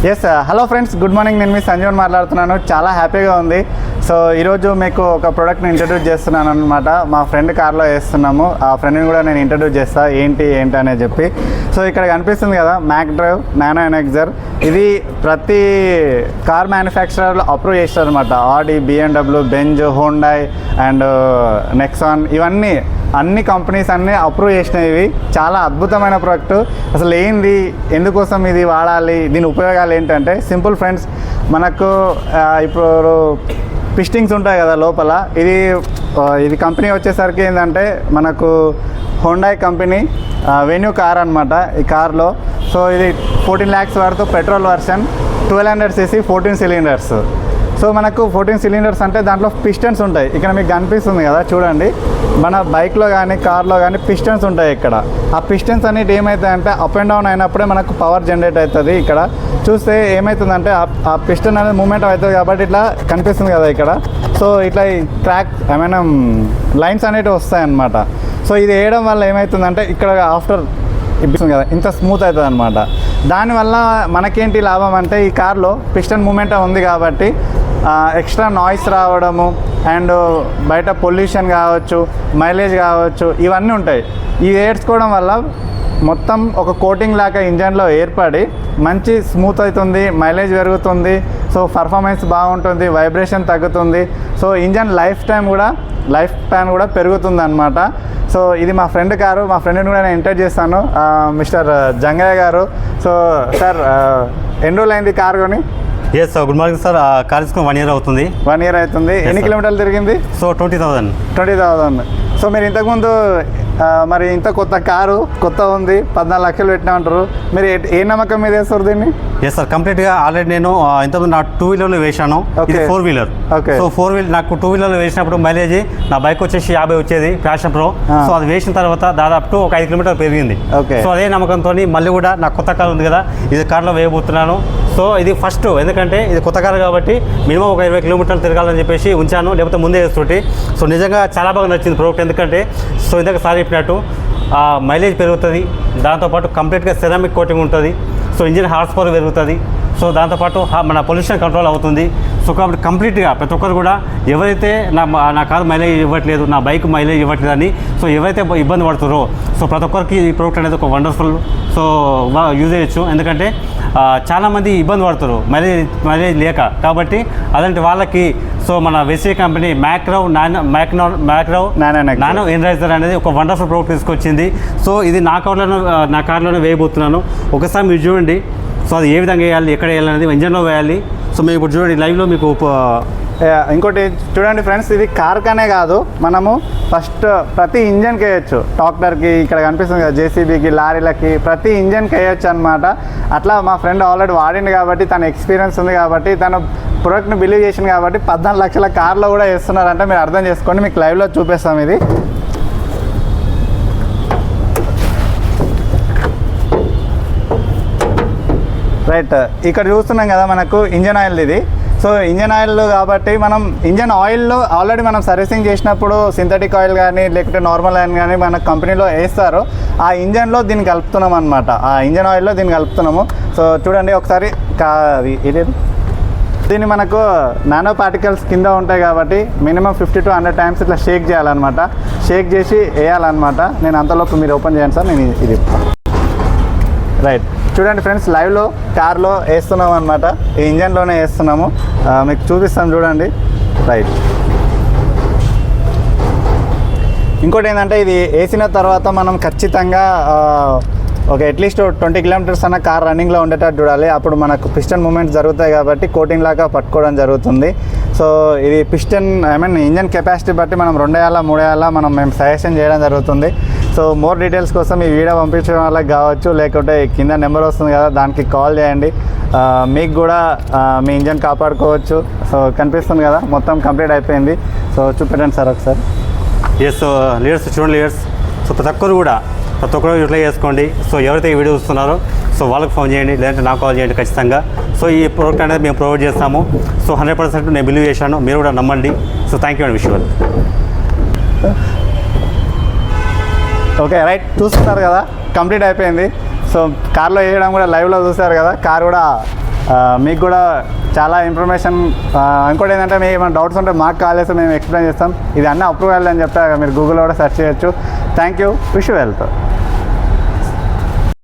Yes hello friends, good morning. నేను మీ సంజీవన్ మాట్లాడుతున్నాను. చాలా హ్యాపీగా ఉంది. సో ఈరోజు మీకు ఒక ప్రోడక్ట్ని ఇంట్రడ్యూస్ చేస్తున్నాను అనమాట. మా ఫ్రెండ్ కార్లో వేస్తున్నాము. ఆ ఫ్రెండ్ని కూడా నేను ఇంట్రడ్యూస్ చేస్తా ఏంటి అనేది చెప్పి. సో ఇక్కడ కనిపిస్తుంది కదా, మ్యాక్ డ్రైవ్ నానో ఎనెక్సర్. ఇది ప్రతి కార్ మ్యానుఫ్యాక్చరర్లు అప్రూవ్ చేస్తారు అనమాట. ఆడి, BMW, Benz, Hyundai and Nexon, ఇవన్నీ అన్ని కంపెనీస్ అన్నీ అప్రూవ్ చేసినవి. చాలా అద్భుతమైన ప్రోడక్ట్. అసలు ఏంది, ఎందుకోసం ఇది వాడాలి, దీని ఉపయోగాలు ఏంటంటే సింపుల్ ఫ్రెండ్స్. మనకు ఇప్పుడు పిస్టింగ్స్ ఉంటాయి కదా లోపల, ఇది కంపెనీ వచ్చేసరికి ఏంటంటే మనకు హోండాయ్ కంపెనీ వెన్యూ కార్ అనమాట. ఈ కార్లో సో ఇది 14 lakhs వరకు petrol version, 1200cc 14 cylinders. So మనకు 14 cylinders అంటే దాంట్లో పిస్టన్స్ ఉంటాయి. ఇక్కడ మీకు కనిపిస్తుంది కదా, చూడండి. మన బైక్లో కానీ కార్లో కానీ పిస్టన్స్ ఉంటాయి ఇక్కడ. ఆ పిస్టన్స్ అనేవి ఏమవుతాయంటే అప్ అండ్ డౌన్ అయినప్పుడే మనకు పవర్ జనరేట్ అవుతుంది. ఇక్కడ చూస్తే ఏమవుతుందంటే ఆ పిస్టన్ అనేది మూమెంట్ అవుతుంది కాబట్టి ఇట్లా కనిపిస్తుంది కదా ఇక్కడ. సో ఇట్లా ట్రాక్ లైన్స్ అనేవి వస్తాయన్నమాట. సో ఇది వేయడం వల్ల ఏమవుతుందంటే ఇక్కడ ఆఫ్టర్ ఇప్పిస్తుంది కదా, ఇంత స్మూత్ అవుతుంది అనమాట. దానివల్ల మనకేంటి లాభం అంటే ఈ కార్లో పిస్టన్ మూమెంట్ ఉంది కాబట్టి ఎక్స్ట్రా నాయిస్ రావడము అండ్ బయట పొల్యూషన్ కావచ్చు, మైలేజ్ కావచ్చు, ఇవన్నీ ఉంటాయి. ఇవి ఏడ్చుకోవడం వల్ల మొత్తం ఒక కోటింగ్ లాగా ఇంజన్లో ఏర్పడి మంచి స్మూత్ అవుతుంది, మైలేజ్ పెరుగుతుంది. సో పర్ఫార్మెన్స్ బాగుంటుంది, వైబ్రేషన్ తగ్గుతుంది. సో ఇంజన్ లైఫ్ స్పాన్ కూడా పెరుగుతుంది అనమాట. సో ఇది మా ఫ్రెండ్ కారు. మా ఫ్రెండ్ని కూడా నేను ఇంటర్వ్యూ చేస్తాను, మిస్టర్ జంగయ్య గారు. సో సార్, ఎన్ని రోజులు అయింది కారు కొని? Yes sir, good morning sir. Car తీసుకుని 1 year అవుతుంది. 1 year అవుతుంది. ఎన్ని కిలోమీటర్లు తిరిగింది? సో 20,000. సో మీరు ఇంతకుముందు మరి ఇంత కొత్త కారు కొత్త ఉంది, 14 లక్షలు పెట్టినామంటారు. మీరు ఏ నమ్మకం మీద వేస్తారు దీన్ని? ఎస్ సార్, కంప్లీట్గా ఆల్రెడీ నేను ఇంతకుముందు నా 2-wheelerలో వేసాను. ఇది 4-wheeler. ఓకే. సో 4-wheeler నాకు 2-wheelerలో వేసినప్పుడు మైలేజ్ నా బైక్ వచ్చేసి 50 వచ్చేది, ప్యాషన్ ప్రో. సో అది వేసిన తర్వాత దాదాపు ఒక 5 kilometers పెరిగింది. ఓకే. సో అదే నమ్మకంతో మళ్ళీ కూడా నా కొత్త కార్ ఉంది కదా, ఇది కార్లో వేయబోతున్నాను. సో ఇది ఫస్ట్, ఎందుకంటే ఇది కొత్త కారు కాబట్టి మినిమం ఒక 20 kilometers తిరగాలని చెప్పేసి ఉంచాను, లేకపోతే ముందే వేస్తుంటే. సో నిజంగా చాలా బాగా నచ్చింది ప్రోడక్ట్. ఎందుకంటే సో ఇందాక సార్ చెప్పినట్టు మైలేజ్ పెరుగుతుంది, దాంతోపాటు కంప్లీట్గా సెరామిక్ కోటింగ్ ఉంటుంది. సో ఇంజిన్ హార్స్ పవర్ పెరుగుతుంది. సో దాంతోపాటు మన పొల్యూషన్ కంట్రోల్ అవుతుంది. సో కాబట్టి కంప్లీట్గా ప్రతి ఒక్కరు కూడా ఎవరైతే నా కారు మైలేజ్ ఇవ్వట్లేదు, నా బైక్ మైలేజ్ ఇవ్వట్లేదు అని సో ఎవరైతే ఇబ్బంది పడుతున్నారో, సో ప్రతి ఒక్కరికి ఈ ప్రోడక్ట్ అనేది ఒక వండర్ఫుల్. సో యూజ్ చేయొచ్చు. ఎందుకంటే చాలామంది ఇబ్బంది పడుతారు మైలేజ్ లేక. కాబట్టి అలాంటి వాళ్ళకి సో మన వెస్సీ కంపెనీ మ్యాక్రవ్ నానో ఎనర్జైజర్ అనేది ఒక వండర్ఫుల్ ప్రోడక్ట్ తీసుకొచ్చింది. సో ఇది నా కార్లోనే వేయబోతున్నాను. ఒకసారి మీరు చూడండి. సో అది ఏ విధంగా వేయాలి, ఎక్కడ వేయాలి అనేది ఇంజన్లో వేయాలి. సో మేము ఇప్పుడు చూడండి లైవ్లో మీకు. ఇంకోటి చూడండి ఫ్రెండ్స్, ఇది కార్కనే కాదు, మనము ఫస్ట్ ప్రతి ఇంజన్కి వేయచ్చు. ట్రాక్టర్కి, ఇక్కడ కనిపిస్తుంది కదా, JCBకి, లారీలకి, ప్రతి ఇంజన్కి వేయచ్చు అనమాట. అట్లా మా ఫ్రెండ్ ఆల్రెడీ వాడింది కాబట్టి, తన ఎక్స్పీరియన్స్ ఉంది కాబట్టి, తను ప్రోడక్ట్ని బిలీవ్ చేసింది కాబట్టి 14 లక్షల కార్లో కూడా వేస్తున్నారంటే మీరు అర్థం చేసుకోండి. మీకు లైవ్లో చూపిస్తాం ఇది. రైట్, ఇక్కడ చూస్తున్నాం కదా మనకు ఇంజన్ ఆయిల్ ఇది. సో ఇంజన్ ఆయిల్ కాబట్టి మనం ఇంజన్ ఆయిల్లో ఆల్రెడీ మనం సర్వీసింగ్ చేసినప్పుడు సింథటిక్ ఆయిల్ కానీ లేకపోతే నార్మల్ ఆయిల్ కానీ మన కంపెనీలో వేస్తారు. ఆ ఇంజన్లో దీన్ని కలుపుతున్నాం అనమాట. ఆ ఇంజన్ ఆయిల్లో దీన్ని కలుపుతున్నాము. సో చూడండి ఒకసారి, ఇది దీన్ని మనకు నానో పార్టికల్స్ కింద ఉంటాయి కాబట్టి మినిమం 50 to 100 times ఇట్లా షేక్ చేయాలన్నమాట. షేక్ చేసి వేయాలన్నమాట. నేను అంతలోపు మీరు ఓపెన్ చేయండి సార్, నేను ఇది రైట్. చూడండి ఫ్రెండ్స్, లైవ్లో కార్లో వేస్తున్నాం అనమాట. ఈ ఇంజన్లోనే వేస్తున్నాము, మీకు చూపిస్తాం చూడండి. రైట్. ఇంకోటి ఏంటంటే ఇది వేసిన తర్వాత మనం ఖచ్చితంగా ఒక అట్లీస్ట్ 20 kilometers అన్న కార్ రన్నింగ్లో ఉండేటట్టు చూడాలి. అప్పుడు మనకు పిస్టన్ మూమెంట్స్ జరుగుతాయి కాబట్టి కోటింగ్ లాగా పట్టుకోవడం జరుగుతుంది. సో ఇది పిస్టన్ ఇంజన్ కెపాసిటీ బట్టి మనం 2 వేయాలా 3 వేయాలా మేము సజెషన్ చేయడం జరుగుతుంది. సో మోర్ డీటెయిల్స్ కోసం ఈ వీడియో పంపించడం వాళ్ళకి కావచ్చు, లేకుంటే కింద నెంబర్ వస్తుంది కదా, దానికి కాల్ చేయండి. మీకు కూడా మీ ఇంజన్ కాపాడుకోవచ్చు. సో కనిపిస్తుంది కదా, మొత్తం కంప్లీట్ అయిపోయింది. సో చూపెట్టండి సార్ ఒకసారి. ఎస్ లీడర్స్, చూడండి లీడర్స్. సో ప్రతి ఒక్కరు యూటిలైజ్ చేసుకోండి. సో ఎవరైతే ఈ వీడియో చూస్తున్నారో సో వాళ్ళకి ఫోన్ చేయండి, లేదంటే నాకు కాల్ చేయండి ఖచ్చితంగా. సో ఈ ప్రోడక్ట్ అనేది మేము ప్రొవైడ్ చేస్తాము. సో 100% నేను బిలీవ్ చేశాను, మీరు కూడా నమ్మండి. సో థ్యాంక్ యూ అండి, విషువల్. ఓకే రైట్, చూస్తున్నారు కదా, కంప్లీట్ అయిపోయింది. సో కార్లో వేయడం కూడా లైవ్లో చూసారు కదా, కార్ కూడా మీకు కూడా చాలా ఇన్ఫర్మేషన్ ఇంకోటి ఏంటంటే మీకు ఏమైనా డౌట్స్ ఉంటే మాకు కాల్ చేస్తే మేము ఎక్స్ప్లెయిన్ చేస్తాం. ఇది అన్నీ అప్రూవల్ అని చెప్తే మీరు గూగుల్లో కూడా సెర్చ్ చేయొచ్చు. Thank you. Wish you wealth.